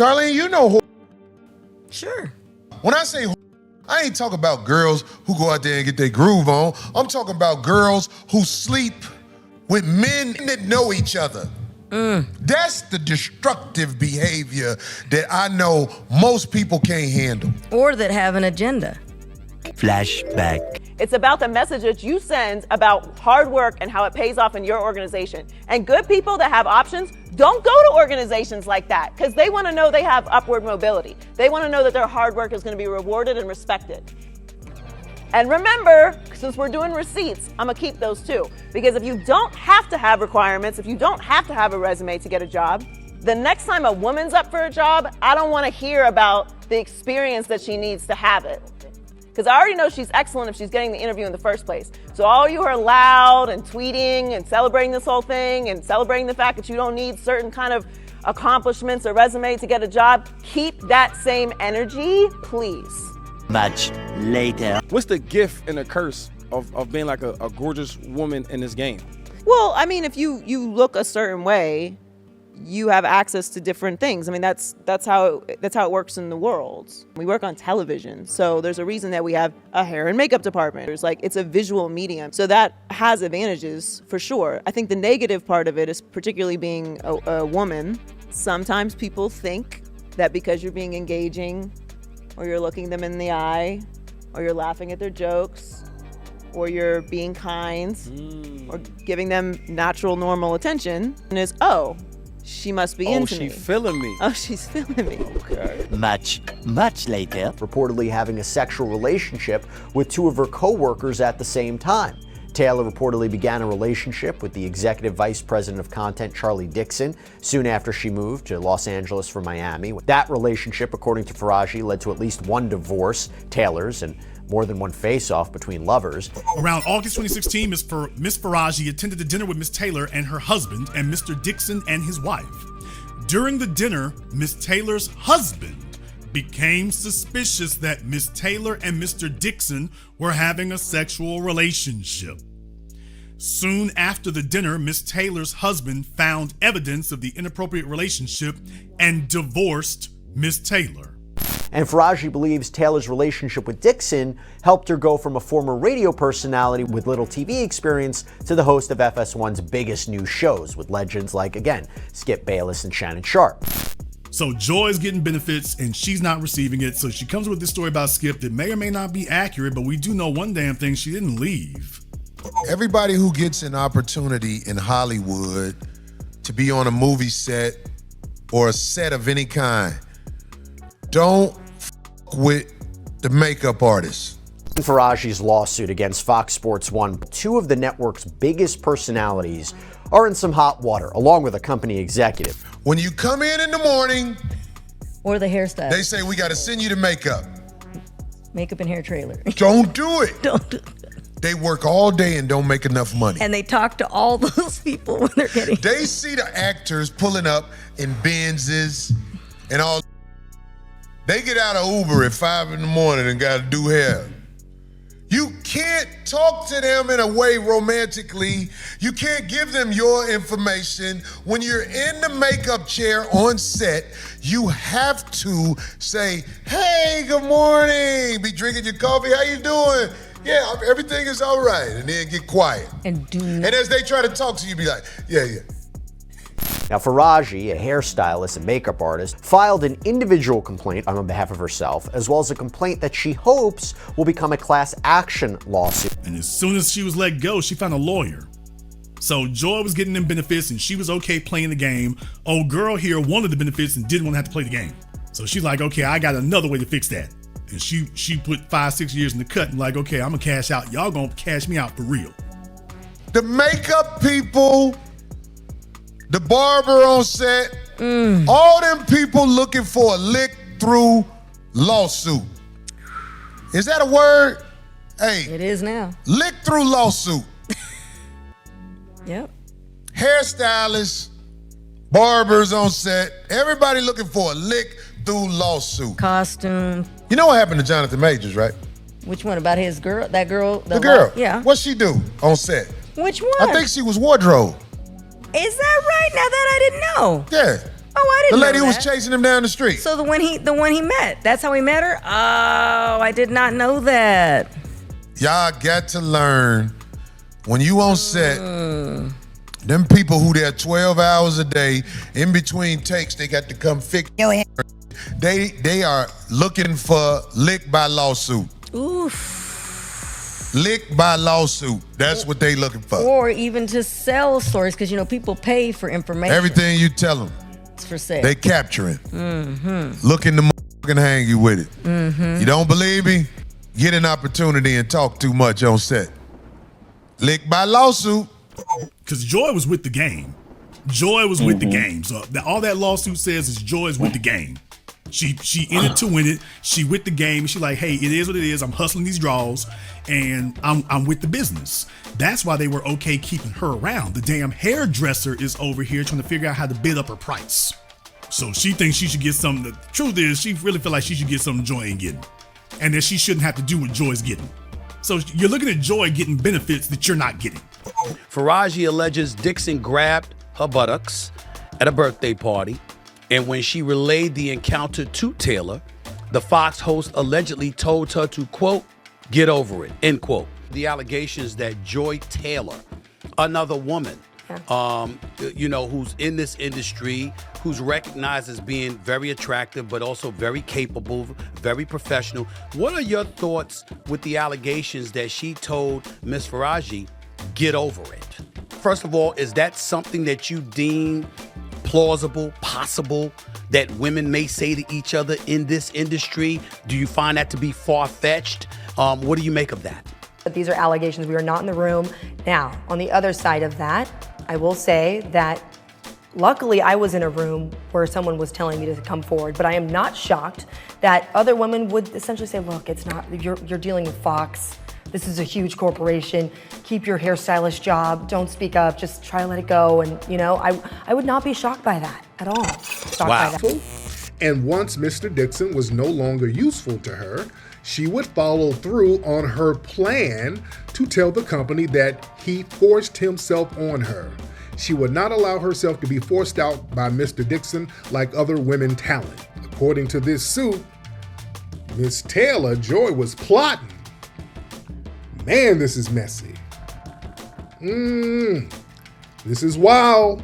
Darlene, you know. Sure. When I say I ain't talking about girls who go out there and get their groove on. I'm talking about girls who sleep with men that know each other. That's the destructive behavior that I know most people can't handle. Or that have an agenda. Flashback. It's about the message that you send about hard work and how it pays off in your organization. And good people that have options don't go to organizations like that because they want to know they have upward mobility. They want to know that their hard work is going to be rewarded and respected. And remember, since we're doing receipts, I'm going to keep those too. Because if you don't have to have requirements, if you don't have to have a resume to get a job, the next time a woman's up for a job, I don't want to hear about the experience that she needs to have it. Because I already know she's excellent if she's getting the interview in the first place. So all you are loud and tweeting and celebrating this whole thing and celebrating the fact that you don't need certain kind of accomplishments or resume to get a job, keep that same energy, please. Much later. What's the gift and the curse of being like a gorgeous woman in this game? Well, I mean, if you look a certain way, you have access to different things. I mean, that's how it works in the world. We work on television, so there's a reason that we have a hair and makeup department. It's a visual medium, so that has advantages for sure. I think the negative part of it is particularly being a woman. Sometimes people think that because you're being engaging, or you're looking them in the eye, or you're laughing at their jokes, or you're being kind, or giving them natural, normal attention, and is, she must be into me. Oh, she's feeling me. Oh, she's feeling me. Okay. Much later. Reportedly having a sexual relationship with two of her co-workers at the same time. Taylor reportedly began a relationship with the executive vice president of content, Charlie Dixon, soon after she moved to Los Angeles from Miami. That relationship, according to Faraji, led to at least one divorce, Taylor's, and more than one face-off between lovers. Around August 2016, Miss Faraji attended a dinner with Miss Taylor and her husband and Mr. Dixon and his wife. During the dinner, Miss Taylor's husband became suspicious that Miss Taylor and Mr. Dixon were having a sexual relationship. Soon after the dinner, Miss Taylor's husband found evidence of the inappropriate relationship and divorced Miss Taylor. And Faraji believes Taylor's relationship with Dixon helped her go from a former radio personality with little TV experience to the host of FS1's biggest new shows with legends like, again, Skip Bayless and Shannon Sharp. So Joy's getting benefits and she's not receiving it. So she comes with this story about Skip that may or may not be accurate, but we do know one damn thing: she didn't leave. Everybody who gets an opportunity in Hollywood to be on a movie set or a set of any kind, don't with the makeup artist. Faraji's lawsuit against Fox Sports 1, two of the network's biggest personalities are in some hot water, along with a company executive. When you come in the morning, Or the hairstyle. they say, we got to send you the makeup. Makeup and hair trailer. Don't do it. Don't do They work all day and don't make enough money. And they talk to all those people when they're getting. They see the actors pulling up in Benzes and all. They get out of Uber at 5 in the morning and got to do hair. You can't talk to them in a way romantically. You can't give them your information. When you're in the makeup chair on set, you have to say, hey, good morning. Be drinking your coffee. How you doing? Yeah, everything is all right. And then get quiet. And as they try to talk to you, be like, yeah. Now, Faraji, a hairstylist and makeup artist, filed an individual complaint on behalf of herself, as well as a complaint that she hopes will become a class action lawsuit. And as soon as she was let go, she found a lawyer. So Joy was getting them benefits and she was okay playing the game. Old girl here wanted the benefits and didn't want to have to play the game. So she's like, okay, I got another way to fix that. And she put 5-6 years in the cut and like, okay, I'm gonna cash out. Y'all gonna cash me out for real. The makeup people, the barber on set, all them people looking for a lick-through lawsuit. Is that a word? Hey. It is now. Lick-through lawsuit. Yep. Hairstylists, barbers on set, everybody looking for a lick-through lawsuit. Costume. You know what happened to Jonathan Majors, right? Which one? About his girl? That girl? The girl. Yeah. What'd she do on set? Which one? I think she was wardrobe. Is that right? Now that I didn't know. Yeah. I The didn't lady know who was that. chasing him down the street. So the one he met, that's how he met her? Oh, I did not know that. Y'all got to learn, when you on set, them people who there 12 hours a day, in between takes, they got to come fix. They are looking for lick by lawsuit. Oof. Lick by lawsuit. That's what they looking for. Or even to sell stories, because, people pay for information. Everything you tell them, It's for sale. they capturing. Looking to motherfucking hang you with it. You don't believe me? Get an opportunity and talk too much on set. Lick by lawsuit. Because Joy was with the game. Joy was with the game. So all that lawsuit says is Joy is with the game. She in it to win it. She with the game. She like, hey, it is what it is. I'm hustling these draws, and I'm with the business. That's why they were okay keeping her around. The damn hairdresser is over here trying to figure out how to bid up her price. So she thinks she should get something. The truth is, she really feel like she should get something Joy ain't getting, and that she shouldn't have to do what Joy's getting. So you're looking at Joy getting benefits that you're not getting. Faraji alleges Dixon grabbed her buttocks at a birthday party, and when she relayed the encounter to Taylor, the Fox host allegedly told her to, quote, get over it, end quote. The allegations that JoyTaylor, another woman, who's in this industry, who's recognized as being very attractive, but also very capable, very professional. What are your thoughts with the allegations that she told Miss Faraji, get over it? First of all, is that something that you deem plausible, possible, that women may say to each other in this industry? Do you find that to be far-fetched? What do you make of that? But these are allegations. We are not in the room. Now, on the other side of that, I will say that luckily I was in a room where someone was telling me to come forward, but I am not shocked that other women would essentially say, look, it's not, you're dealing with Fox. This is a huge corporation. Keep your hairstylist job. Don't speak up. Just try to let it go. And, I would not be shocked by that at all. Shocked by that. And once Mr. Dixon was no longer useful to her, she would follow through on her plan to tell the company that he forced himself on her. She would not allow herself to be forced out by Mr. Dixon like other women talent. According to this suit, Miss Taylor, Joy, was plotting. Man, this is messy. This is wild.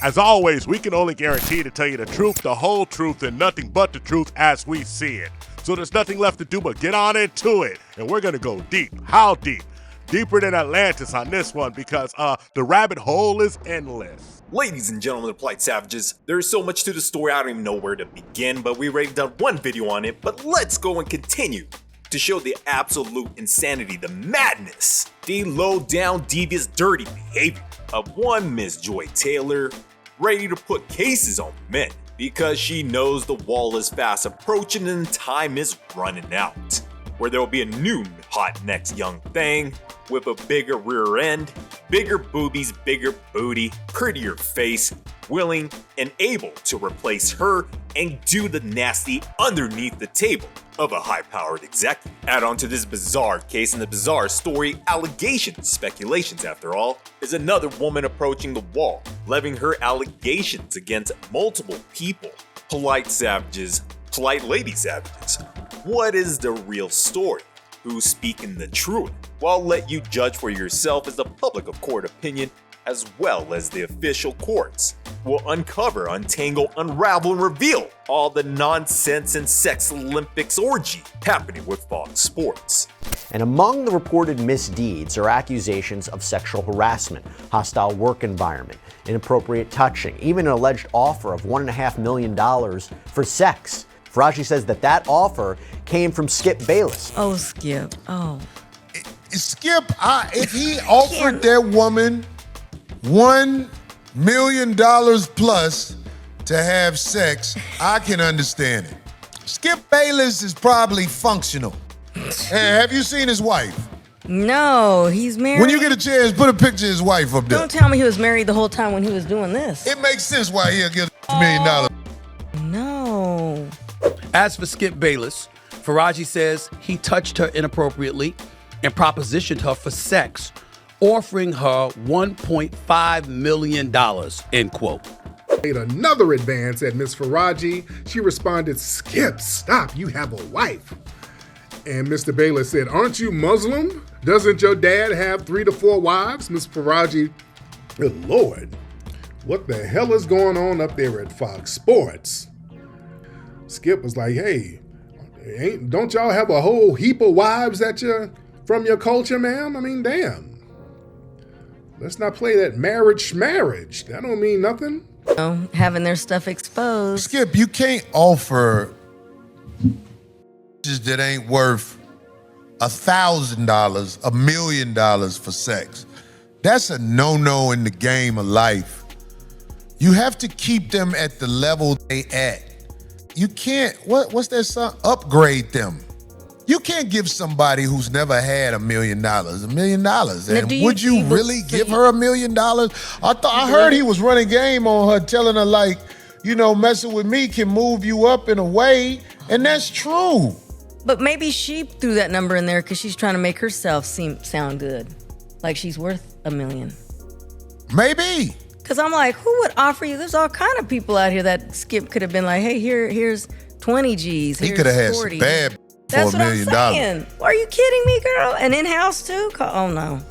As always, we can only guarantee to tell you the truth, the whole truth, and nothing but the truth as we see it. So there's nothing left to do but get on into it. And we're going to go deep. How deep? Deeper than Atlantis on this one, because the rabbit hole is endless. Ladies and gentlemen of Polite Savages, there's so much to the story I don't even know where to begin, but we already done one video on it, but let's go and continue to show the absolute insanity, the madness, the low down, devious, dirty behavior of one Miss JoyTaylor, ready to put cases on men because she knows the wall is fast approaching and time is running out, where there will be a new hot next young thing with a bigger rear end, bigger boobies, bigger booty, prettier face, willing and able to replace her and do the nasty underneath the table of a high-powered executive. Add on to this bizarre case and the bizarre story, allegations, speculations after all, is another woman approaching the wall, levying her allegations against multiple people. Polite savages, polite lady savages. What is the real story? Who's speaking the truth? Well, I'll let you judge for yourself as the public of court opinion as well as the official courts will uncover, untangle, unravel, and reveal all the nonsense and sex Olympics orgy happening with Fox Sports. And among the reported misdeeds are accusations of sexual harassment, hostile work environment, inappropriate touching, even an alleged offer of $1.5 million for sex. Faraji says that offer came from Skip Bayless. Oh, Skip. Oh. Skip, if he offered that woman $1 million plus to have sex, I can understand it. Skip Bayless is probably functional. Hey, have you seen his wife? No, he's married. When you get a chance, put a picture of his wife up there. Don't tell me he was married the whole time when he was doing this. It makes sense why he'll get $1 million. No. As for Skip Bayless, Faraji says he touched her inappropriately and propositioned her for sex, offering her $1.5 million, end quote. made another advance at Miss Faraji. She responded, "Skip, stop, you have a wife." And Mr. Bayless said, "Aren't you Muslim? Doesn't your dad have 3 to 4 wives?" Miss Faraji, good Lord, what the hell is going on up there at Fox Sports? Skip was like, "Hey, don't y'all have a whole heap of wives from your culture, ma'am? I mean, damn. Let's not play that marriage. That don't mean nothing." Having their stuff exposed. Skip, you can't offer that ain't worth $1,000, $1 million for sex. That's a no-no in the game of life. You have to keep them at the level they at. You can't, what's that song? Upgrade them. You can't give somebody who's never had $1 million $1 million. And would you really give her $1 million? I heard he was running game on her, telling her like, messing with me can move you up in a way, and that's true. But maybe she threw that number in there because she's trying to make herself sound good, like she's worth $1 million. Maybe. Because I'm like, who would offer you? There's all kind of people out here that Skip could have been like, hey, here's 20 G's. He could have had some bad for $1 million. That's what I'm saying. Are you kidding me, girl? And in-house too? Oh no,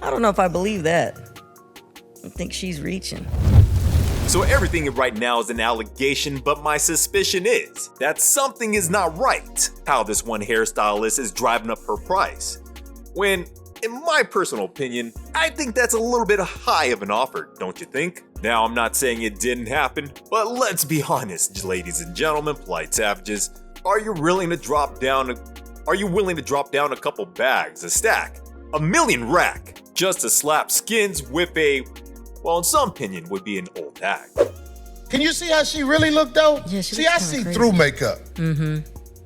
I don't know if I believe that. I think she's reaching. So everything right now is an allegation, but my suspicion is that something is not right. How this one hairstylist is driving up her price. When, in my personal opinion, I think that's a little bit high of an offer, don't you think? Now, I'm not saying it didn't happen, but let's be honest, ladies and gentlemen, polite savages. Are you willing to drop down a couple bags, a stack, $1 million rack, just to slap skins with a, well, in some opinion, would be an old hag? Can you see how she really looked though? Yeah, see, I see through makeup. Mm-hmm.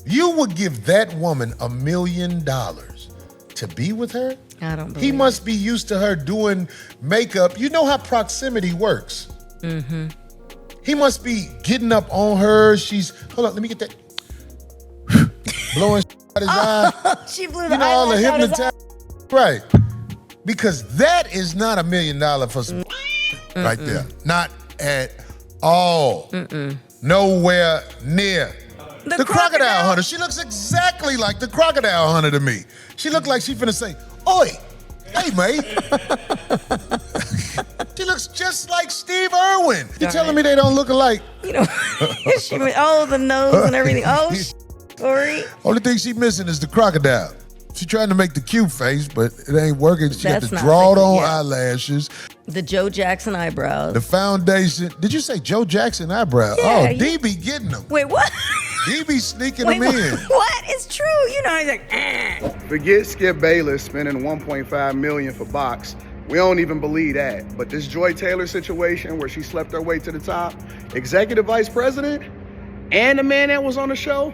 You would give that woman $1 million to be with her? I don't believe He must be used to her doing makeup. You know how proximity works. Mm-hmm. He must be getting up on her. Hold on, let me get that. Blowing out his eye. She blew the all the eyelash out his eye. hypnotize. Right. Because that is not $1 million for some right there. Not at all. Nowhere near. The crocodile hunter. She looks exactly like the crocodile hunter to me. She looked like she finna say, "Oi, hey, mate." She looks just like Steve Irwin. You telling me they don't look alike? The nose and everything. Sorry. Only thing she missing is the crocodile. She trying to make the cute face, but it ain't working. She got the drawed on eyelashes. The Joe Jackson eyebrows. The foundation. Did you say Joe Jackson eyebrow? Yeah, D be getting them. Wait, what? D be sneaking them in. What? It's true. He's like, Forget Skip Bayless spending $1.5 million for box. We don't even believe that. But this JoyTaylor situation where she slept her way to the top, executive vice president, and the man that was on the show,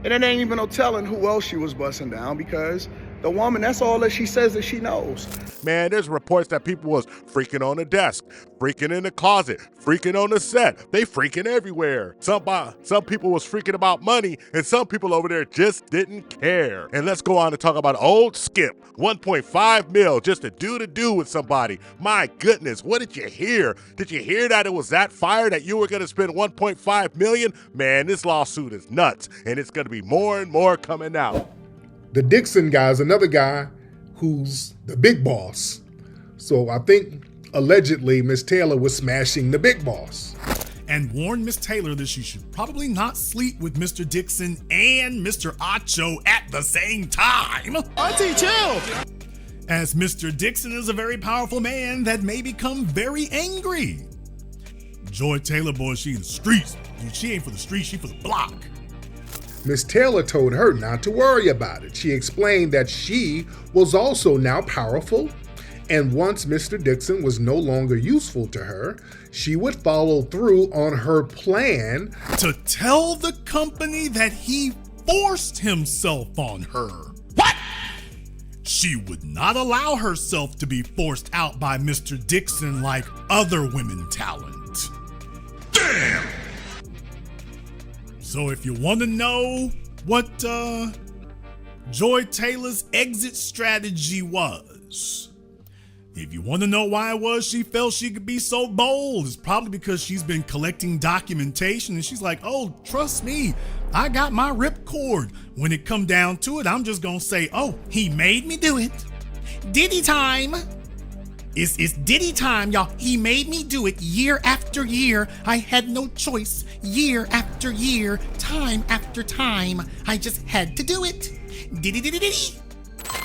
and it ain't even no telling who else she was busting down, because the woman, that's all that she says that she knows. Man, there's reports that people was freaking on the desk, freaking in the closet, freaking on the set. They freaking everywhere. Some people was freaking about money, and some people over there just didn't care. And let's go on to talk about old Skip. 1.5 mil just to do with somebody. My goodness, what did you hear? Did you hear that it was that fire that you were going to spend 1.5 million? Man, this lawsuit is nuts, and it's going to be more and more coming out. The Dixon guy is another guy who's the big boss. So I think allegedly Miss Taylor was smashing the big boss. And warned Miss Taylor that she should probably not sleep with Mr. Dixon and Mr. Acho at the same time. Auntie, chill! As Mr. Dixon is a very powerful man that may become very angry. JoyTaylor, boy, she in the streets. She ain't for the streets, she for the block. Miss Taylor told her not to worry about it. She explained that she was also now powerful, and once Mr. Dixon was no longer useful to her, she would follow through on her plan to tell the company that he forced himself on her. What? She would not allow herself to be forced out by Mr. Dixon like other women talent. Damn! So if you want to know what JoyTaylor's exit strategy was, If you want to know why it was she felt she could be so bold, it's probably because she's been collecting documentation and she's like, oh, trust me, I got my ripcord. When it come down to it, I'm just gonna say, oh, he made me do it. Diddy time. It's Diddy time, y'all. He made me do it year after year. I had no choice. Year after year, time after time. I just had to do it. Diddy.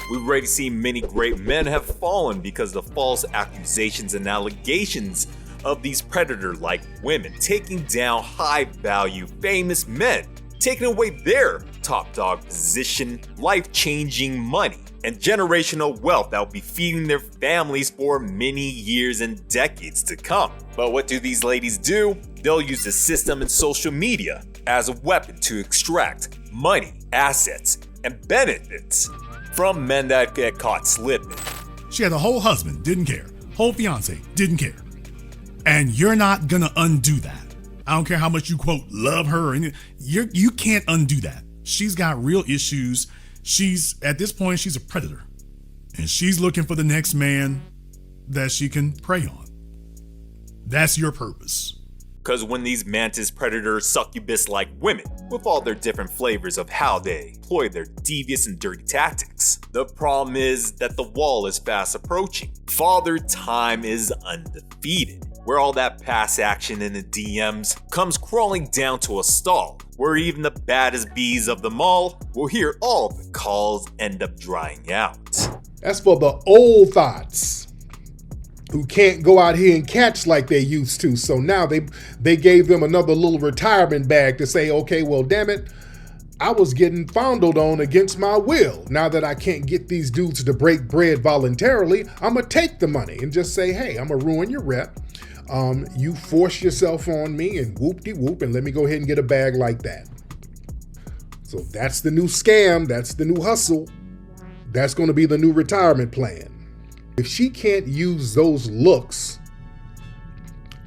We've already seen many great men have fallen because of false accusations and allegations of these predator-like women, taking down high-value, famous men, taking away their top dog position, life-changing money, and generational wealth that will be feeding their families for many years and decades to come. But what do these ladies do? They'll use the system and social media as a weapon to extract money, assets, and benefits from men that get caught slipping. She had a whole husband, didn't care. Whole fiance, didn't care. And you're not gonna undo that. I don't care how much you quote love her or anything. You can't undo that. She's got real issues. At this point, she's a predator. And she's looking for the next man that she can prey on. That's your purpose. Because when these mantis predators succubus like women, with all their different flavors of how they employ their devious and dirty tactics, the problem is that the wall is fast approaching. Father Time is undefeated, where all that past action in the DMs comes crawling down to a stall, where even the baddest bees of them all will hear all the calls end up drying out. That's for the old thoughts who can't go out here and catch like they used to. So now they gave them another little retirement bag to say, okay, well, damn it, I was getting fondled on against my will. Now that I can't get these dudes to break bread voluntarily, I'm gonna take the money and just say, hey, I'm gonna ruin your rep. You force yourself on me and whoop-de-whoop, and let me go ahead and get a bag like that. So that's the new scam. That's the new hustle. That's gonna be the new retirement plan. If she can't use those looks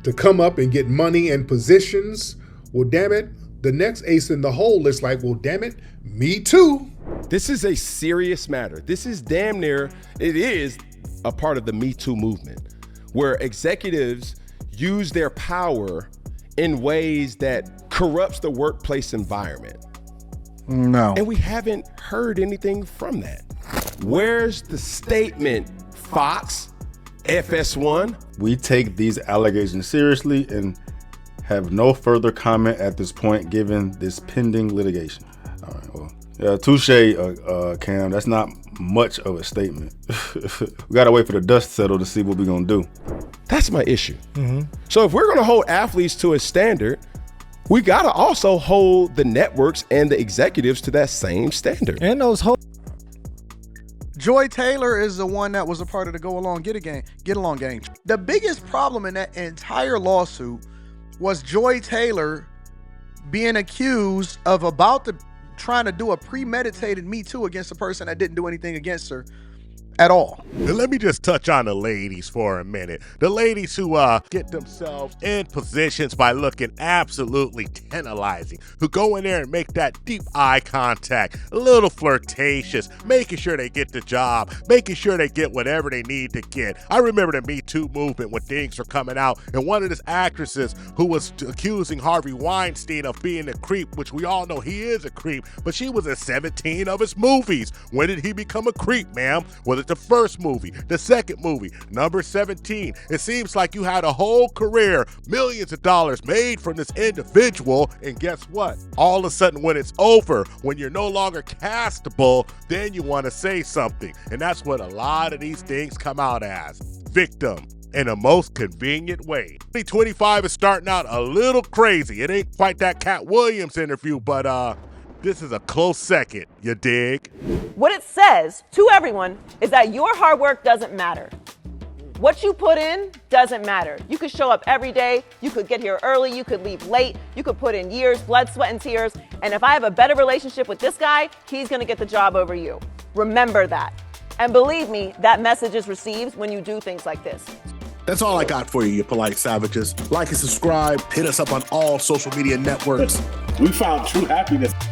to come up and get money and positions, well, damn it, the next ace in the hole is like, well, damn it, me too. This is a serious matter. This is damn near, it is a part of the Me Too movement, where executives use their power in ways that corrupts the workplace environment. No. And we haven't heard anything from that. Where's the statement, Fox, FS1? We take these allegations seriously and have no further comment at this point given this pending litigation. All right, well, touche, Cam. That's not much of a statement. We gotta wait for the dust to settle to see what we're gonna do. That's my issue. So if we're gonna hold athletes to a standard, we gotta also hold the networks and the executives to that same standard. And those whole JoyTaylor is the one that was a part of the Go Along Get Along gang. The biggest problem in that entire lawsuit was JoyTaylor being accused of trying to do a premeditated Me Too against a person that didn't do anything against her at all. Now, let me just touch on the ladies for a minute. The ladies who get themselves in positions by looking absolutely tantalizing, who go in there and make that deep eye contact, a little flirtatious, making sure they get the job, making sure they get whatever they need to get. I remember the Me Too movement when things were coming out, and one of these actresses who was accusing Harvey Weinstein of being a creep, which we all know he is a creep, but she was in 17 of his movies. When did he become a creep, ma'am? Was it the first movie, the second movie, number 17? It seems like you had a whole career, millions of dollars made from this individual, and guess what? All of a sudden when it's over, when you're no longer castable, then you want to say something. And that's what a lot of these things come out as. Victim. In a most convenient way. 2025 is starting out a little crazy. It ain't quite that Cat Williams interview, but this is a close second, you dig? What it says to everyone is that your hard work doesn't matter. What you put in doesn't matter. You could show up every day, you could get here early, you could leave late, you could put in years, blood, sweat, and tears, and if I have a better relationship with this guy, he's gonna get the job over you. Remember that. And believe me, that message is received when you do things like this. That's all I got for you, you polite savages. Like and subscribe, hit us up on all social media networks. We found true happiness.